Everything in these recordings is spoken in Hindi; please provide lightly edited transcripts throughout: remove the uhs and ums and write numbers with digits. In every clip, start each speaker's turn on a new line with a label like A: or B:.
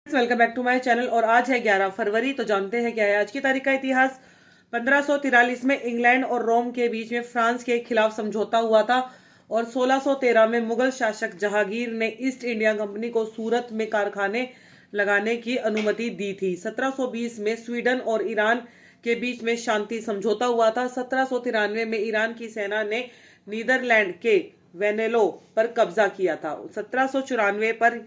A: Welcome back to my channel. और आज है 11 फरवरी। तो जानते हैं क्या है आज की तारीख का इतिहास। 1543 में इंग्लैंड और रोम के बीच में फ्रांस के खिलाफ समझौता हुआ था और 1613 में मुगल शासक जहांगीर ने ईस्ट इंडिया कंपनी को सूरत में कारखाने लगाने की अनुमति दी थी। 1720 में स्वीडन और ईरान के बीच में शांति समझौता हुआ था। 1793 में ईरान की सेना ने नीदरलैंड के वेनेलो पर कब्जा किया था। 1794 पर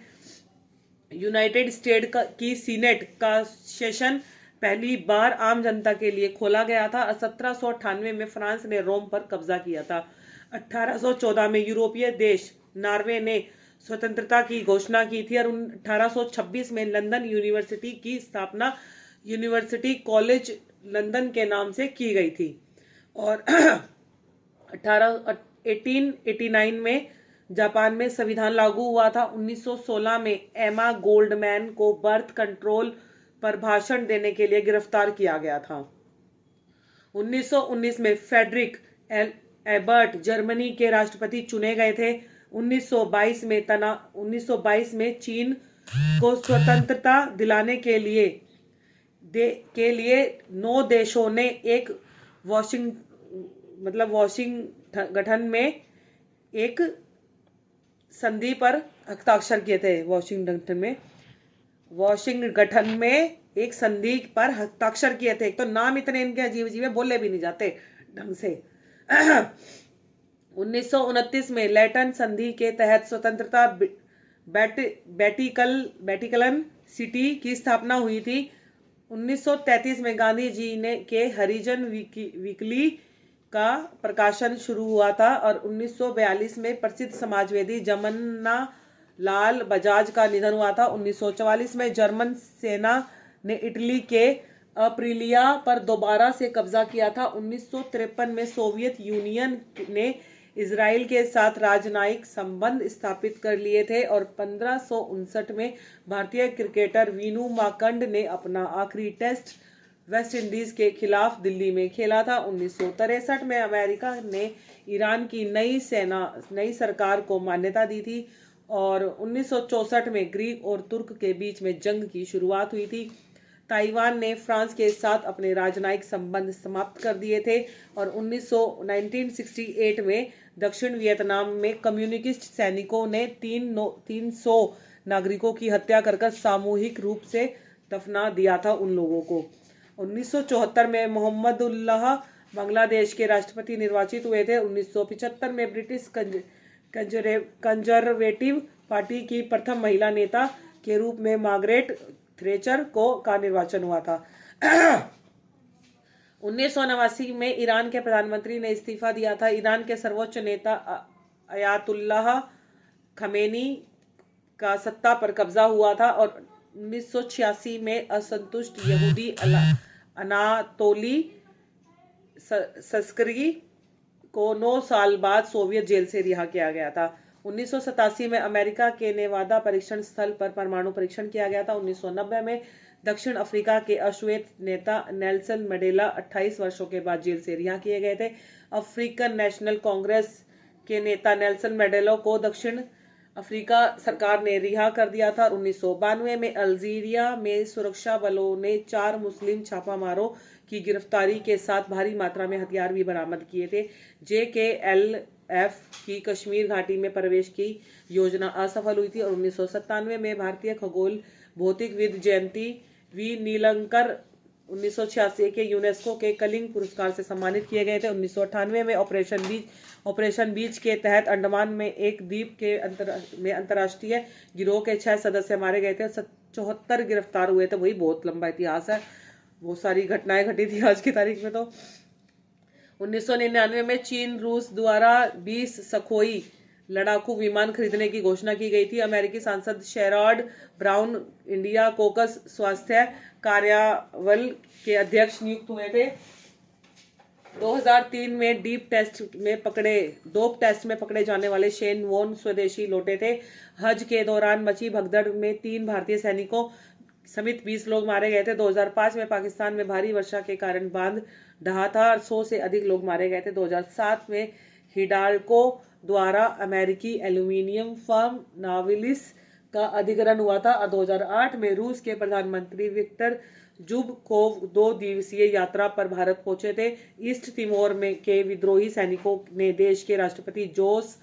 A: यूनाइटेड स्टेट की सीनेट का सेशन पहली बार आम जनता के लिए खोला गया था। 1798 में फ्रांस ने रोम पर कब्जा किया था। 1814 में यूरोपीय देश नॉर्वे ने स्वतंत्रता की घोषणा की थी और 1826 में लंदन यूनिवर्सिटी की स्थापना यूनिवर्सिटी कॉलेज लंदन के नाम से की गई थी। और 1889 में जापान में संविधान लागू हुआ था। 1916 में एमा गोल्डमैन को बर्थ कंट्रोल पर भाषण देने के लिए गिरफ्तार किया गया था। 1919 में फ्रेडरिक एबर्ट जर्मनी के राष्ट्रपति चुने गए थे। 1922 में चीन को स्वतंत्रता दिलाने के लिए 9 देशों ने एक वाशिंगटन में एक संधि पर हस्ताक्षर किए थे। वाशिंगटन में एक संधि पर हस्ताक्षर किए थे। एक तो नाम इतने इनके अजीब अजीब है, बोले भी नहीं जाते ढंग से। 1929 में लेटन संधि के तहत स्वतंत्रता बैटिकलन सिटी की स्थापना हुई थी। 1933 में गांधी जी के हरिजन वीकली का प्रकाशन शुरू हुआ था और 1942 में प्रसिद्ध समाजवादी जमना लाल बजाज का निधन हुआ था। 1944 में जर्मन सेना ने इटली के अप्रिलिया पर दोबारा से कब्जा किया था। 1953 में सोवियत यूनियन ने इजराइल के साथ राजनयिक संबंध स्थापित कर लिए थे और 1559 में भारतीय क्रिकेटर वीनू माकंड ने अपना आखिरी टेस्ट वेस्ट इंडीज के खिलाफ दिल्ली में खेला था। 1963 में अमेरिका ने ईरान की नई सरकार को मान्यता दी थी और 1964 में ग्रीक और तुर्क के बीच में जंग की शुरुआत हुई थी। ताइवान ने फ्रांस के साथ अपने राजनयिक संबंध समाप्त कर दिए थे और 1968 में दक्षिण वियतनाम में कम्युनिस्ट सैनिकों ने 300 नागरिकों की हत्या कर सामूहिक रूप से दफना दिया था उन लोगों को। 1974 में मोहम्मदुल्लाह बांग्लादेश के राष्ट्रपति निर्वाचित हुए थे। 1975 में ब्रिटिश कंजर्वेटिव पार्टी की प्रथम महिला नेता के रूप में मार्गरेट थ्रेचर का निर्वाचन हुआ था। 1989 में ईरान के प्रधानमंत्री ने इस्तीफा दिया था। ईरान के सर्वोच्च नेता अयातुल्लाह खमेनी का सत्ता पर कब्जा हुआ था और 1986 में असंतुष्ट यहूदी अनातोली सस्करी को 9 साल बाद सोवियत जेल से रिहा किया गया था। 1987 में अमेरिका के नेवादा परीक्षण स्थल पर परमाणु परीक्षण किया गया था। 1990 में दक्षिण अफ्रीका के अश्वेत नेता नेल्सन मंडेला 28 वर्षों के बाद जेल से रिहा किए गए थे। अफ्रीकन नेशनल कांग्रेस के नेता नेल्सन मंडेला को दक्षिण अफ्रीका सरकार ने रिहा कर दिया था। 1992 में अल्जीरिया में सुरक्षा बलों ने 4 मुस्लिम छापामारों की गिरफ्तारी के साथ भारी मात्रा में हथियार भी बरामद किए थे। JKLF की कश्मीर घाटी में प्रवेश की योजना असफल हुई थी और 1997 में भारतीय खगोल भौतिकविद जयंती वी नीलंकर 1986 के यूनेस्को के कलिंग पुरस्कार से सम्मानित किए गए थे। 1998 में ऑपरेशन बीच के तहत अंडमान में एक द्वीप के अंतर्राष्ट्रीय गिरोह के 6 सदस्य मारे गए थे। 74 गिरफ्तार हुए थे। वही बहुत लंबा इतिहास है, बहुत सारी घटनाएं घटी थी आज की तारीख में। तो 1999 में चीन रूस द्वारा 20 सखोई लड़ाकू विमान खरीदने की घोषणा की गई थी। अमेरिकी सांसद शेरॉड ब्राउन इंडिया कोकस स्वास्थ्य कार्यावल के अध्यक्ष नियुक्त हुए थे। 2003 में डोप टेस्ट में पकड़े जाने वाले शेन वॉन स्वदेशी लौटे थे। हज के दौरान मची भगदड़ में 3 भारतीय सैनिकों समेत 20 लोग मारे गए थे। 2005 में पाकिस्तान में भारी वर्षा के कारण बांध ढहा था और 100 से अधिक लोग मारे गए थे। 2007 में हिडाल्को द्वारा अमेरिकी एल्यूमिनियम फर्म नाविलिस का अधिग्रहण हुआ था। और 2008 में रूस के प्रधानमंत्री विक्टर जुबकोव 2 दिवसीय यात्रा पर भारत पहुंचे थे। ईस्ट तिमोर में के विद्रोही सैनिकों ने देश के राष्ट्रपति जोस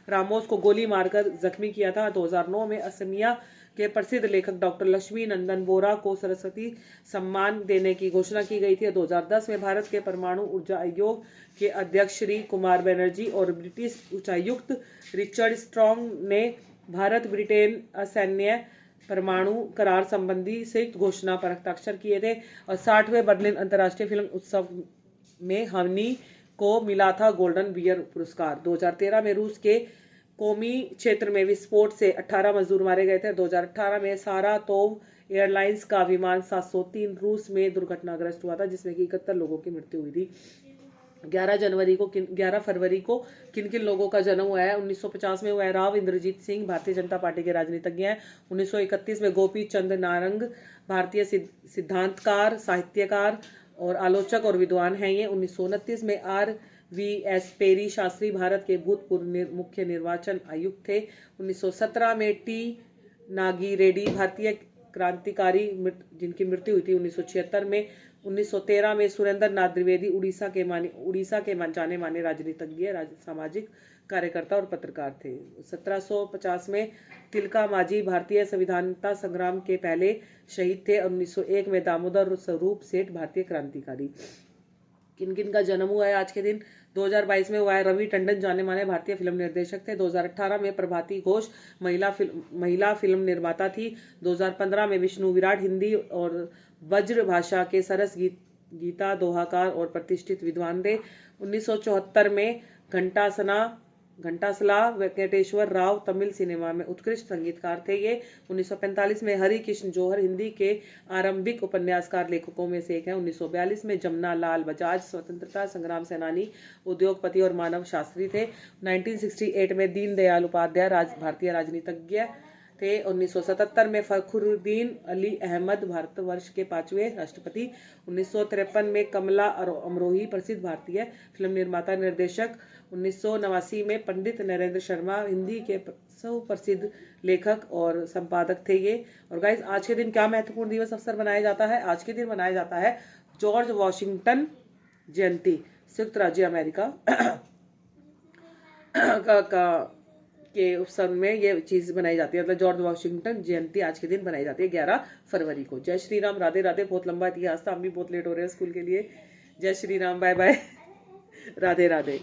A: रामोस को गोली मारकर जख्मी किया था। 2009 में असमिया के प्रसिद्ध लेखक डॉक्टर लक्ष्मी नंदन बोरा को सरस्वती सम्मान देने की घोषणा की गई थी। 2010 में भारत के परमाणु ऊर्जा आयोग के अध्यक्ष श्री कुमार बनर्जी और ब्रिटिश उच्चायुक्त रिचर्ड स्ट्रॉन्ग ने भारत ब्रिटेन असैन्य परमाणु करार संबंधी संयुक्त घोषणा पर हस्ताक्षर किए थे। और 60वें बर्लिन अंतर्राष्ट्रीय फिल्म उत्सव में हमनी को मिला था गोल्डन बियर पुरस्कार। 2013 में रूस के कोमी क्षेत्र में विस्फोट से 18 मजदूर मारे गए थे। 2018 में सारातोव एयरलाइंस का विमान 703 रूस में दुर्घटनाग्रस्त हुआ था, जिसमें कि 71 लोगों की मृत्यु हुई थी। 11 फरवरी को किन किन लोगों का जन्म हुआ है? 1950 में हुआ है राव इंद्रजीत सिंह, भारतीय जनता पार्टी के राजनीतिज्ञ हैं। 1931 में गोपी चंद नारंग, भारतीय सिद्धांतकार, साहित्यकार और आलोचक और विद्वान हैं ये। 1929 में RVS पेरी शास्त्री भारत के भूतपूर्व मुख्य निर्वाचन आयुक्त थे। 1917 में T नागी रेड्डी, भारतीय क्रांतिकारी जिनकी मृत्यु हुई थी 1976 में। 1913 में सुरेंद्र नाथ द्विवेदी, उड़ीसा के जाने माने राजनीतिज्ञ, सामाजिक कार्यकर्ता और पत्रकार थे। 1750 में तिलका मांझी भारतीय संविधानता संग्राम के पहले शहीद थे। 1901 में दामोदर स्वरूप सेठ, भारतीय क्रांतिकारी। किन किन का जन्म हुआ है आज के दिन? 2022 में हुआ है रवि टंडन, जाने माने भारतीय फिल्म निर्देशक थे। 2018 में प्रभाती घोष महिला फिल्म निर्माता थी। 2015 में विष्णु विराट, हिंदी और ब्रज भाषा के सरस गीता दोहाकार और प्रतिष्ठित विद्वान थे। 1974 में घंटासला वेंकटेश्वर राव तमिल सिनेमा में उत्कृष्ट संगीतकार थे ये। 1945 में हरि कृष्ण जौहर हिंदी के आरंभिक उपन्यासकार लेखकों में से एक हैं। 1942 में जमुना लाल बजाज स्वतंत्रता संग्राम सेनानी, उद्योगपति और मानव शास्त्री थे। 1968 में दीनदयाल उपाध्याय भारतीय राजनीतिज्ञ थे। 1977 में फखरुद्दीन अली अहमद भारतवर्ष के 5वें राष्ट्रपति। 1953 में कमला अमरोही, प्रसिद्ध भारतीय फिल्म निर्माता निर्देशक। 1989 में पंडित नरेंद्र शर्मा, हिंदी के सुप्रसिद्ध लेखक और संपादक थे ये। और गाइस, आज के दिन क्या महत्वपूर्ण दिवस अवसर मनाया जाता है? आज के दिन मनाया जाता है जॉर्ज वॉशिंगटन जयंती। संयुक्त राज्य अमेरिका के अवसर में ये चीज बनाई जाती है, मतलब जॉर्ज वॉशिंगटन जयंती आज के दिन बनाई जाती है 11 फरवरी को। जय श्री राम, राधे राधे। बहुत लंबा इतिहास था, हम भी बहुत लेट हो रहे हैं स्कूल के लिए। जय श्री राम, बाय बाय, राधे राधे।